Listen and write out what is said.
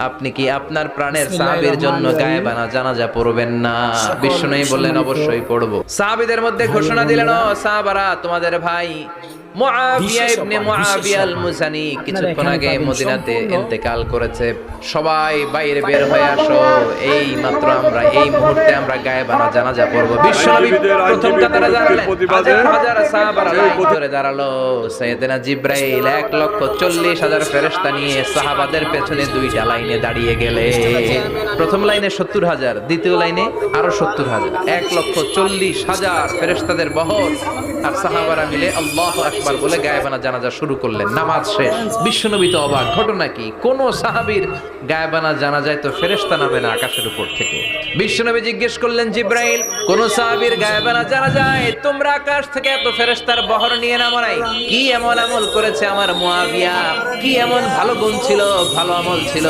আপনি কি আপনার প্রাণের সাহাবীর জন্য গায়েবানা জানাজা পড়বেন না? বিষ্ণু বললেন অবশ্যই পড়বো। সাহাবীদের মধ্যে ঘোষণা দিলেন, ও সাহাবারা, তোমাদের ভাই মুআবিয়া ইবনে মুআবিয়া আল মুজানি কিছুক্ষণ আগে মদিনাতে ইন্তেকাল করেছে। সবাই বাইরে বের হয়ে আসো, এই মাত্র আমরা এই মুহূর্তে আমরা গায়েবানা জানাজা পড়ব। বিশ্বনবী প্রথম কাতারে দাঁড়ালেন, হাজার হাজার সাহাবারা লাইন ধরে দাঁড়ালো। সাইয়েদনা জিবরাইল 1,40,000 ফেরেশতা নিয়ে সাহাবাদের পেছনে দুইটা লাইনে দাঁড়িয়ে গেলে, প্রথম লাইনে 70,000, দ্বিতীয় লাইনে আরো 70,000, 1,40,000 ফেরেশতাদের বহর। আর সাহাবারা মিলে আল্লাহু আকবার বলে গায়েবানা জানাজা শুরু করলেন। নামাজ শেষ। বিশ্বনবী তো অবাক, ঘটনা কি? কোন সাহাবীর গায়েবানা জানাজায় তো ফেরেশতা নামে না আকাশের উপর থেকে। বিশ্বনবী জিজ্ঞেস করলেন, জিবরাইল, কোন সাহাবীর গায়েবানা জানাজায় তোমরা আকাশ থেকে এত ফেরেশতার বহর নিয়ে নামো নাই? কি এমন আমল করেছে আমার মুআবিয়া? কি এমন ভালো গুণ ছিল, ভালো আমল ছিল